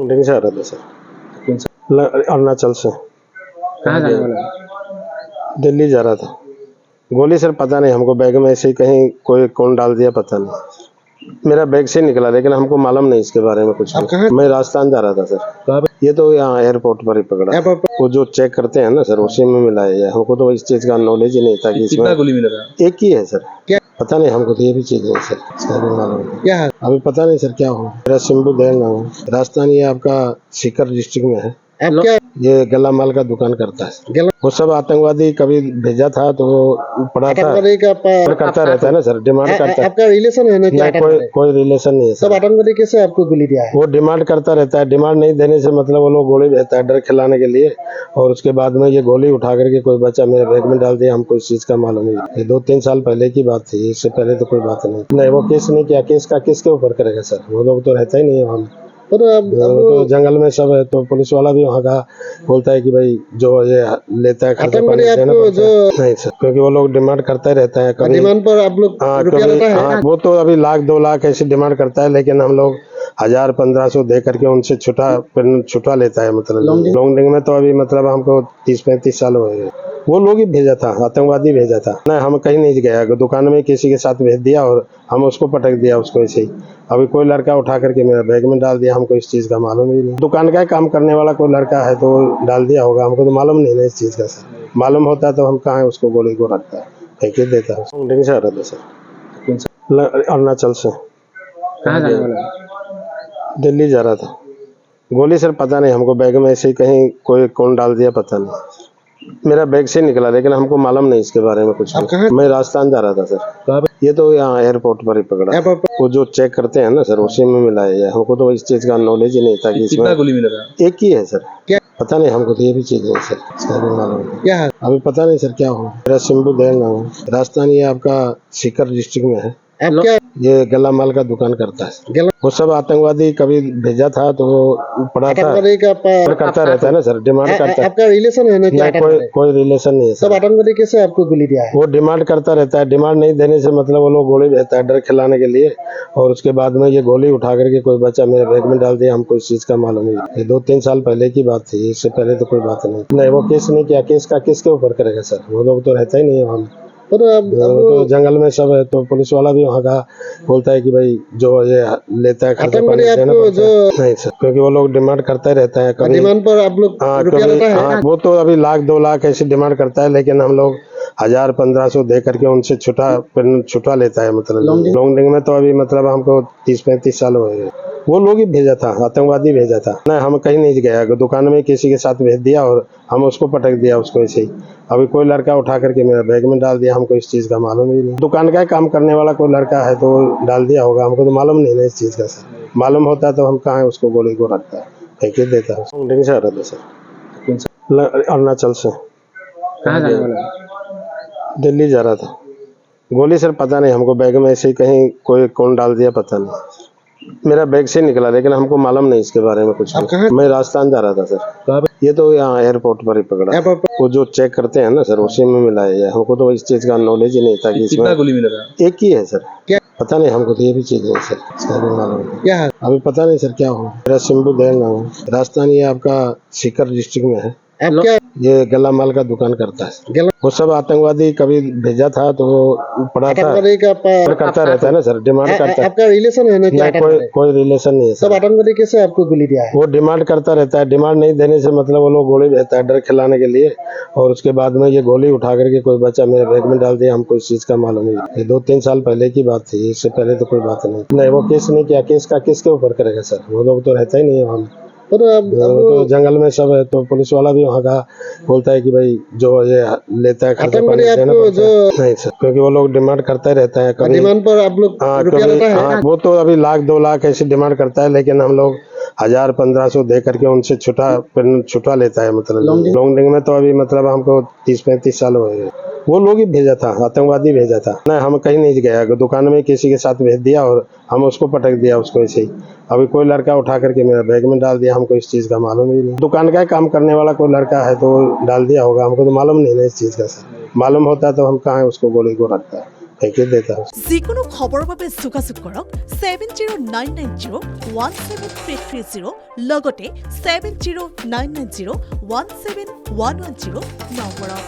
Long से आ रहा था सर। कौन सा? अरुणाचल से कहाँ जाने वाला है? दिल्ली जा रहा था। गोली सर पता नहीं हमको, बैग में ऐसे ही कहीं कोई कौन डाल दिया पता नहीं। मेरा बैग से निकला लेकिन हमको मालूम नहीं इसके बारे में कुछ भी। मैं राजस्थान जा रहा था सर। कहाँ पे? ये तो यहाँ एयरपोर्ट पर ही पकड़ा। वो जो चेक करते हैं ना सर, उसी में मिला है। हमको तो इस चीज का नॉलेज ही नहीं था कि कितना इसमें गोली मिला था? एक ही है सर। क्या? पता नहीं हमको तो ये भी चीज नहीं सर, इसका भी मालूम नहीं। क्या है? अभी पता नहीं सर क्या हो। मेरा सिंबू देव नाम है। राजस्थान ये आपका सीकर डिस्ट्रिक्ट में है। आप क्या? ये गला माल का दुकान करता है। वो सब आतंकवादी कभी भेजा था तो वो पड़ा था, करता रहता है ना सर, डिमांड करता है। आपका रिलेशन है ना? क्या कोई रिलेशन नहीं है सब सर। आतंकवादी कैसे आपको गोली दिया है? वो डिमांड करता रहता है। डिमांड नहीं देने से मतलब वो लोग गोली भेजता है डर खिलाने के लिए, और उसके बाद में ये गोली उठा करके कोई बच्चा मेरे बैग में डाल दिया। हमको इस चीज का मालूम नहीं। ये 2-3 साल पहले की बात थी, इससे पहले तो कोई बात नहीं। वो केस नहीं किया। केस का किसके ऊपर करेगा सर? वो लोग तो रहता ही नहीं है वहाँ। तो जंगल में सब है, तो पुलिस वाला भी वहाँ का बोलता है कि भाई जो ये लेता है खर्चा पानी देना पड़ता है। नहीं सर, क्योंकि वो लोग डिमांड करता ही रहता है। कभी डिमांड पर आप लोग वो तो अभी 1-2 लाख ऐसी डिमांड करता है, लेकिन हम लोग 1000-1500 दे करके उनसे छुटा लेता है। मतलब लॉन्ग में तो अभी मतलब हमको 30-35 साल हो गए। वो लोग ही भेजा था, आतंकवादी भेजा था। नहीं, हम कहीं नहीं गया। दुकान में किसी के साथ भेज दिया और हम उसको पटक दिया, उसको ऐसे ही। अभी कोई लड़का उठा करके मेरा बैग में डाल दिया। हमको इस चीज का मालूम ही नहीं। दुकान का काम करने वाला कोई लड़का है तो डाल दिया होगा। हमको तो मालूम नहीं ना इस चीज का सर। मालूम होता तो हम कहाँ उसको गोली को रखता है, फेंक देता है। से आ रहा था सर। अरुणाचल से। कहाँ जाने वाला है? दिल्ली जा रहा था। गोली सर पता नहीं हमको, बैग में ऐसे ही कहीं कोई कौन डाल दिया पता नहीं। मेरा बैग से निकला लेकिन हमको मालूम नहीं इसके बारे में कुछ भी। मैं राजस्थान जा रहा था सर। कहाँ पे? ये तो यहाँ एयरपोर्ट पर ही पकड़ा। वो जो चेक करते हैं ना सर, उसी में मिला है। हमको तो इस चीज का नॉलेज ही नहीं था कि कितना गोली मिला था? एक ही है सर। क्या? पता नहीं हमको तो ये भी चीज नहीं सर, इसका भी मालूम नहीं। क्या है? अभी पता नहीं सर क्या हो। मेरा सिंबू देव नाम है। राजस्थान ये आपका सीकर डिस्ट्रिक्ट में है। आप क्या? ये गला माल का दुकान करता है। वो सब आतंकवादी कभी भेजा था तो वो पड़ा था, करता रहता है ना सर, डिमांड करता है। आपका रिलेशन है ना? क्या? कोई रिलेशन नहीं है सर। सब आतंकवादी कैसे आपको गोली दिया है? वो डिमांड करता रहता है। डिमांड नहीं देने से मतलब वो लोग गोली भेजता है डर खिलाने के लिए, और उसके बाद में ये गोली उठा करके कोई बच्चा मेरे बैग में डाल दिया। हमको इस चीज का मालूम नहीं। ये 2-3 साल पहले की बात थी, इससे पहले तो कोई बात नहीं। वो केस नहीं किया। केस का किसके ऊपर करेगा सर? वो लोग तो रहता ही नहीं है वहाँ। तो जंगल में सब है, तो पुलिस वाला भी वहाँ का बोलता है कि भाई जो ये लेता है खर्चा पानी देना पड़ता है। नहीं सर, क्योंकि वो लोग डिमांड करता ही रहता है। कभी डिमांड पर आप लोग वो तो अभी 1-2 लाख ऐसी डिमांड करता है, लेकिन हम लोग 1000-1500 दे करके उनसे छुटा लेता है। मतलब लॉन्ग में तो अभी मतलब हमको 30-35 साल हो गए। वो लोग ही भेजा था, आतंकवादी भेजा था। नहीं, हम कहीं नहीं गया। दुकान में किसी के साथ भेज दिया और हम उसको पटक दिया, उसको ऐसे ही। अभी कोई लड़का उठा करके मेरा बैग में डाल दिया। हमको इस चीज का मालूम ही नहीं। दुकान का काम करने वाला कोई लड़का है तो डाल दिया होगा। हमको तो मालूम नहीं ना इस चीज का सर। मालूम होता तो हम कहाँ उसको गोली को रखता है, फेंक देता है। से आ रहा था सर। अरुणाचल से। कहाँ जाने वाला है? दिल्ली जा रहा था। गोली सर पता नहीं हमको, बैग में ऐसे ही कहीं कोई कौन डाल दिया पता नहीं। मेरा बैग से निकला लेकिन हमको मालूम नहीं इसके बारे में कुछ भी। मैं राजस्थान जा रहा था सर। कहाँ पे? ये तो यहाँ एयरपोर्ट पर ही पकड़ा। वो जो चेक करते हैं ना सर, उसी में मिला है। हमको तो इस चीज का नॉलेज ही नहीं था कि कितना गोली मिला था? एक ही है सर। क्या? पता नहीं हमको तो ये भी चीज नहीं सर, इसका भी मालूम नहीं। क्या है? अभी पता नहीं सर क्या हो। मेरा सिंबू देव नाम है। राजस्थान ये आपका सीकर डिस्ट्रिक्ट में है। आप क्या? ये गला माल का दुकान करता है। वो सब आतंकवादी कभी भेजा था तो वो पड़ा था, करता रहता है ना सर, डिमांड करता है। आपका रिलेशन है ना? क्या? कोई रिलेशन नहीं है सर। सब आतंकवादी कैसे आपको गोली दिया है? वो डिमांड करता रहता है। डिमांड नहीं देने से मतलब वो लोग गोली भेजता है डर खिलाने के लिए, और उसके बाद में ये गोली उठा करके कोई बच्चा मेरे बैग में डाल दिया। हमको इस चीज का मालूम नहीं। ये 2-3 साल पहले की बात थी, इससे पहले तो कोई बात नहीं। वो केस नहीं किया। केस का किसके ऊपर करेगा सर? वो लोग तो रहता ही नहीं है वहाँ। तो जंगल में सब है, तो पुलिस वाला भी वहाँ का बोलता है कि भाई जो ये लेता है खर्चा पानी देना पड़ता है। नहीं सर, क्योंकि वो लोग डिमांड करता ही रहता है। कभी डिमांड पर आप लोग वो तो अभी 1-2 लाख ऐसी डिमांड करता है, लेकिन हम लोग 1000-1500 दे करके उनसे छुटा लेता है। मतलब लॉन्ग में तो अभी मतलब हमको 30-35 साल हो गए। वो लोग ही भेजा था, आतंकवादी भेजा था। नहीं, हम कहीं नहीं गया। दुकान में किसी के साथ भेज दिया और हम उसको पटक दिया, उसको ऐसे ही। अभी कोई लड़का उठा करके मेरा बैग में डाल दिया। हमको इस चीज का मालूम ही नहीं। दुकान का काम करने वाला कोई लड़का है तो डाल दिया होगा। हमको तो मालूम नहीं ना इस चीज का सर। मालूम होता तो हम कहाँ उसको गोली को रखता है, फेंक ही देता है। যিকোনো খবৰৰ বাবে যোগাযোগ কৰক 7099017330 লগতে 7099017110 নম্বৰত।